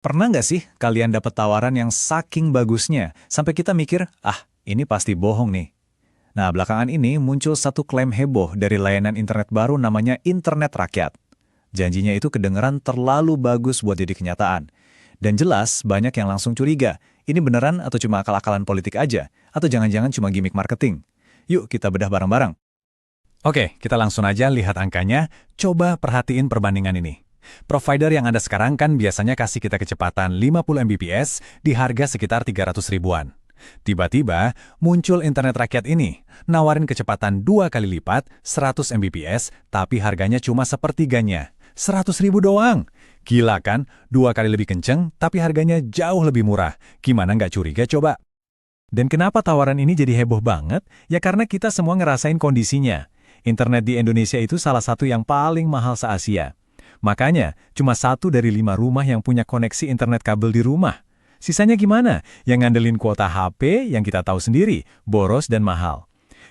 Pernah nggak sih kalian dapat tawaran yang saking bagusnya, sampai kita mikir, ini pasti bohong nih. Nah, belakangan ini muncul satu klaim heboh dari layanan internet baru namanya Internet Rakyat. Janjinya itu kedengeran terlalu bagus buat jadi kenyataan. Dan jelas banyak yang langsung curiga, ini beneran atau cuma akal-akalan politik aja? Atau jangan-jangan cuma gimmick marketing? Yuk kita bedah bareng-bareng. Oke, kita langsung aja lihat angkanya, coba perhatiin perbandingan ini. Provider yang ada sekarang kan biasanya kasih kita kecepatan 50 Mbps di harga sekitar 300 ribuan. Tiba-tiba muncul internet rakyat ini, nawarin kecepatan 2 kali lipat, 100 Mbps, tapi harganya cuma sepertiganya, 100 ribu doang. Gila kan, 2 kali lebih kenceng, tapi harganya jauh lebih murah. Gimana nggak curiga coba? Dan kenapa tawaran ini jadi heboh banget? Ya karena kita semua ngerasain kondisinya. Internet di Indonesia itu salah satu yang paling mahal se-Asia. Makanya, cuma 1 dari 5 rumah yang punya koneksi internet kabel di rumah. Sisanya gimana? Yang ngandelin kuota HP yang kita tahu sendiri, boros dan mahal.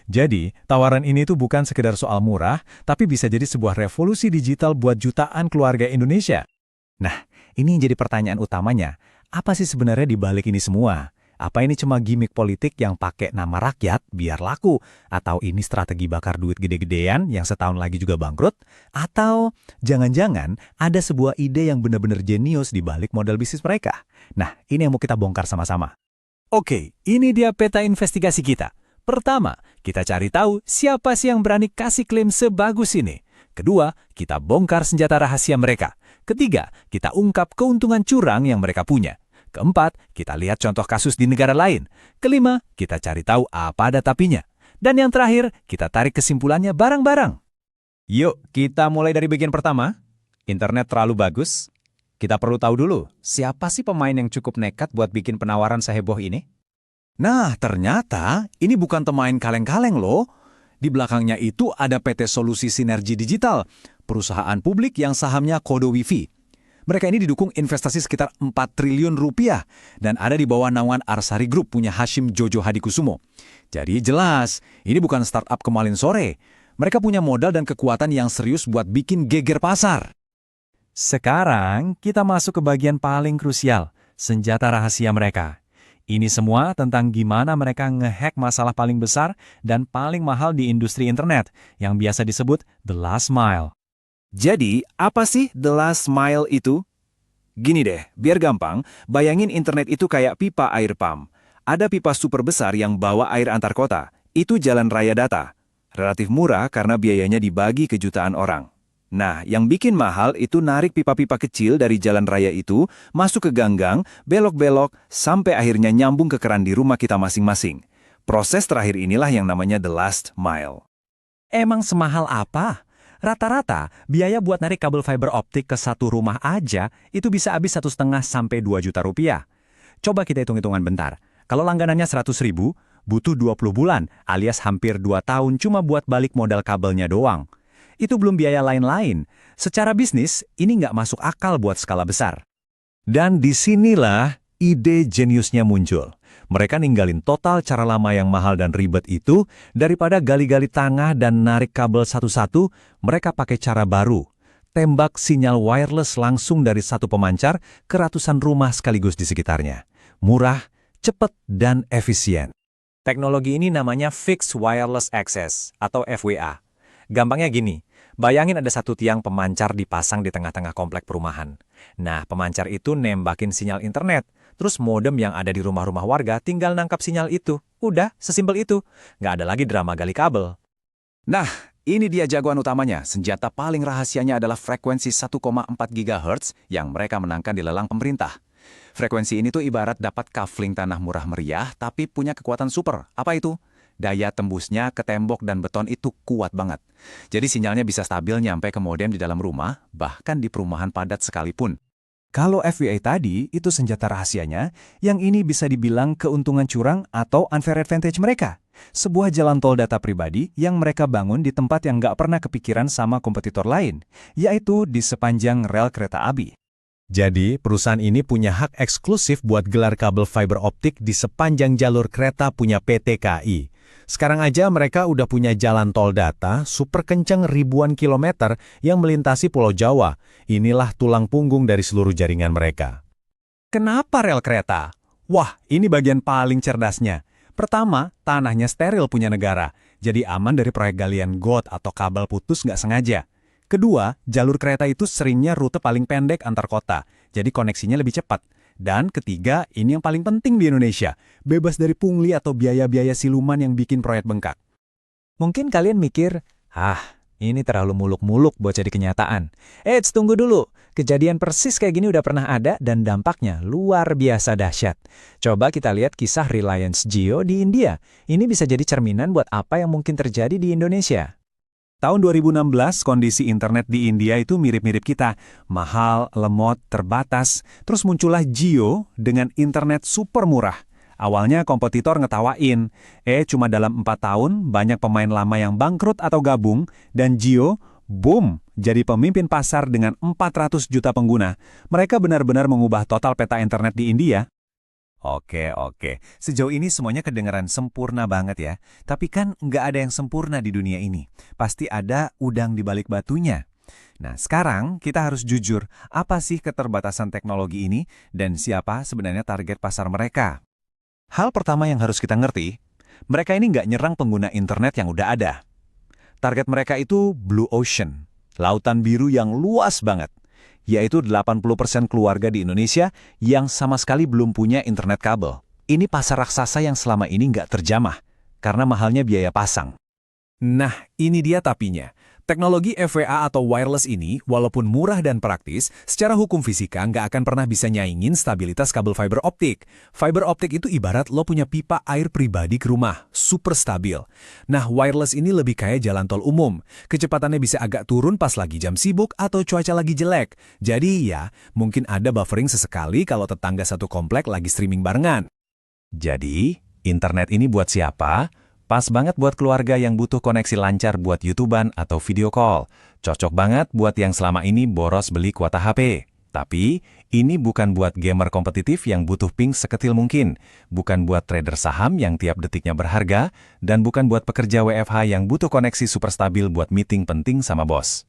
Jadi, tawaran ini tuh bukan sekedar soal murah, tapi bisa jadi sebuah revolusi digital buat jutaan keluarga Indonesia. Nah, ini yang jadi pertanyaan utamanya. Apa sih sebenarnya di balik ini semua? Apa ini cuma gimmick politik yang pakai nama rakyat biar laku? Atau ini strategi bakar duit gede-gedean yang setahun lagi juga bangkrut? Atau jangan-jangan ada sebuah ide yang benar-benar jenius di balik modal bisnis mereka? Nah, ini yang mau kita bongkar sama-sama. Oke, ini dia peta investigasi kita. Pertama, kita cari tahu siapa sih yang berani kasih klaim sebagus ini. Kedua, kita bongkar senjata rahasia mereka. Ketiga, kita ungkap keuntungan curang yang mereka punya. Keempat, kita lihat contoh kasus di negara lain. Kelima, kita cari tahu apa ada tapinya. Dan yang terakhir, kita tarik kesimpulannya bareng-bareng. Yuk, kita mulai dari bagian pertama. Internet terlalu bagus. Kita perlu tahu dulu, siapa sih pemain yang cukup nekat buat bikin penawaran seheboh ini? Nah, ternyata ini bukan pemain kaleng-kaleng loh. Di belakangnya itu ada PT Solusi Sinergi Digital, perusahaan publik yang sahamnya kode Wifi. Mereka ini didukung investasi sekitar 4 triliun rupiah dan ada di bawah naungan Arsari Group punya Hashim Jojo Hadikusumo. Jadi jelas, ini bukan startup kemarin sore. Mereka punya modal dan kekuatan yang serius buat bikin geger pasar. Sekarang kita masuk ke bagian paling krusial, senjata rahasia mereka. Ini semua tentang gimana mereka ngehack masalah paling besar dan paling mahal di industri internet yang biasa disebut the last mile. Jadi, apa sih the last mile itu? Gini deh, biar gampang, bayangin internet itu kayak pipa air pump. Ada pipa super besar yang bawa air antar kota. Itu jalan raya data. Relatif murah karena biayanya dibagi ke jutaan orang. Nah, yang bikin mahal itu narik pipa-pipa kecil dari jalan raya itu, masuk ke ganggang, belok-belok, sampai akhirnya nyambung ke keran di rumah kita masing-masing. Proses terakhir inilah yang namanya the last mile. Emang semahal apa? Rata-rata, biaya buat narik kabel fiber optik ke satu rumah aja itu bisa habis 1,5 sampai 2 juta rupiah. Coba kita hitung-hitungan bentar. Kalau langganannya 100 ribu, butuh 20 bulan alias hampir 2 tahun cuma buat balik modal kabelnya doang. Itu belum biaya lain-lain. Secara bisnis, ini nggak masuk akal buat skala besar. Dan disinilah ide jeniusnya muncul. Mereka ninggalin total cara lama yang mahal dan ribet itu, daripada gali-gali tangah dan narik kabel satu-satu, mereka pakai cara baru. Tembak sinyal wireless langsung dari satu pemancar ke ratusan rumah sekaligus di sekitarnya. Murah, cepat, dan efisien. Teknologi ini namanya Fixed Wireless Access atau FWA. Gampangnya gini, bayangin ada satu tiang pemancar dipasang di tengah-tengah komplek perumahan. Nah, pemancar itu nembakin sinyal internet. Terus modem yang ada di rumah-rumah warga tinggal nangkap sinyal itu. Udah, sesimpel itu. Nggak ada lagi drama gali kabel. Nah, ini dia jagoan utamanya. Senjata paling rahasianya adalah frekuensi 1,4 GHz yang mereka menangkan di lelang pemerintah. Frekuensi ini tuh ibarat dapat kafling tanah murah meriah, tapi punya kekuatan super. Apa itu? Daya tembusnya ke tembok dan beton itu kuat banget. Jadi sinyalnya bisa stabil nyampe ke modem di dalam rumah, bahkan di perumahan padat sekalipun. Kalau FWA tadi, itu senjata rahasianya, yang ini bisa dibilang keuntungan curang atau unfair advantage mereka. Sebuah jalan tol data pribadi yang mereka bangun di tempat yang nggak pernah kepikiran sama kompetitor lain, yaitu di sepanjang rel kereta api. Jadi, perusahaan ini punya hak eksklusif buat gelar kabel fiber optik di sepanjang jalur kereta punya PT KAI. Sekarang aja mereka udah punya jalan tol data super kencang ribuan kilometer yang melintasi Pulau Jawa. Inilah tulang punggung dari seluruh jaringan mereka. Kenapa rel kereta? Wah, ini bagian paling cerdasnya. Pertama, tanahnya steril punya negara, jadi aman dari proyek galian got atau kabel putus nggak sengaja. Kedua, jalur kereta itu seringnya rute paling pendek antar kota, jadi koneksinya lebih cepat. Dan ketiga, ini yang paling penting di Indonesia, bebas dari pungli atau biaya-biaya siluman yang bikin proyek bengkak. Mungkin kalian mikir, ini terlalu muluk-muluk buat jadi kenyataan. Tunggu dulu. Kejadian persis kayak gini udah pernah ada dan dampaknya luar biasa dahsyat. Coba kita lihat kisah Reliance Jio di India. Ini bisa jadi cerminan buat apa yang mungkin terjadi di Indonesia. Tahun 2016, kondisi internet di India itu mirip-mirip kita. Mahal, lemot, terbatas. Terus muncullah Jio dengan internet super murah. Awalnya kompetitor ngetawain. Cuma dalam 4 tahun, banyak pemain lama yang bangkrut atau gabung, dan Jio, boom, jadi pemimpin pasar dengan 400 juta pengguna. Mereka benar-benar mengubah total peta internet di India. Oke. Sejauh ini semuanya kedengaran sempurna banget ya. Tapi kan nggak ada yang sempurna di dunia ini. Pasti ada udang di balik batunya. Nah, sekarang kita harus jujur, apa sih keterbatasan teknologi ini dan siapa sebenarnya target pasar mereka? Hal pertama yang harus kita ngerti, mereka ini nggak nyerang pengguna internet yang udah ada. Target mereka itu Blue Ocean, lautan biru yang luas banget, yaitu 80% keluarga di Indonesia yang sama sekali belum punya internet kabel. Ini pasar raksasa yang selama ini nggak terjamah, karena mahalnya biaya pasang. Nah, ini dia tapinya. Teknologi FWA atau wireless ini, walaupun murah dan praktis, secara hukum fisika nggak akan pernah bisa nyaingin stabilitas kabel fiber optik. Fiber optik itu ibarat lo punya pipa air pribadi ke rumah, super stabil. Nah, wireless ini lebih kayak jalan tol umum. Kecepatannya bisa agak turun pas lagi jam sibuk atau cuaca lagi jelek. Jadi ya, mungkin ada buffering sesekali kalau tetangga satu komplek lagi streaming barengan. Jadi, internet ini buat siapa? Pas banget buat keluarga yang butuh koneksi lancar buat YouTubean atau video call. Cocok banget buat yang selama ini boros beli kuota HP. Tapi, ini bukan buat gamer kompetitif yang butuh ping seketil mungkin. Bukan buat trader saham yang tiap detiknya berharga. Dan bukan buat pekerja WFH yang butuh koneksi super stabil buat meeting penting sama bos.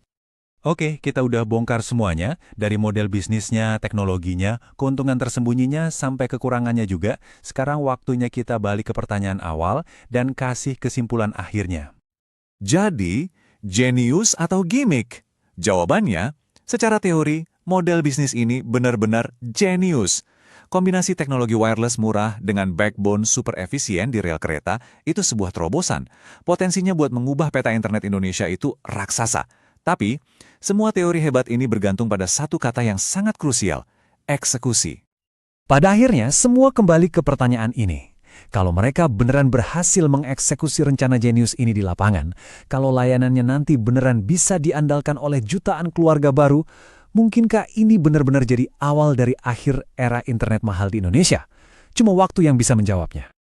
Oke, kita udah bongkar semuanya, dari model bisnisnya, teknologinya, keuntungan tersembunyinya, sampai kekurangannya juga. Sekarang waktunya kita balik ke pertanyaan awal dan kasih kesimpulan akhirnya. Jadi, jenius atau gimmick? Jawabannya, secara teori, model bisnis ini benar-benar jenius. Kombinasi teknologi wireless murah dengan backbone super efisien di rel kereta itu sebuah terobosan. Potensinya buat mengubah peta internet Indonesia itu raksasa. Tapi, semua teori hebat ini bergantung pada satu kata yang sangat krusial, eksekusi. Pada akhirnya, semua kembali ke pertanyaan ini. Kalau mereka beneran berhasil mengeksekusi rencana jenius ini di lapangan, kalau layanannya nanti beneran bisa diandalkan oleh jutaan keluarga baru, mungkinkah ini benar-benar jadi awal dari akhir era internet mahal di Indonesia? Cuma waktu yang bisa menjawabnya.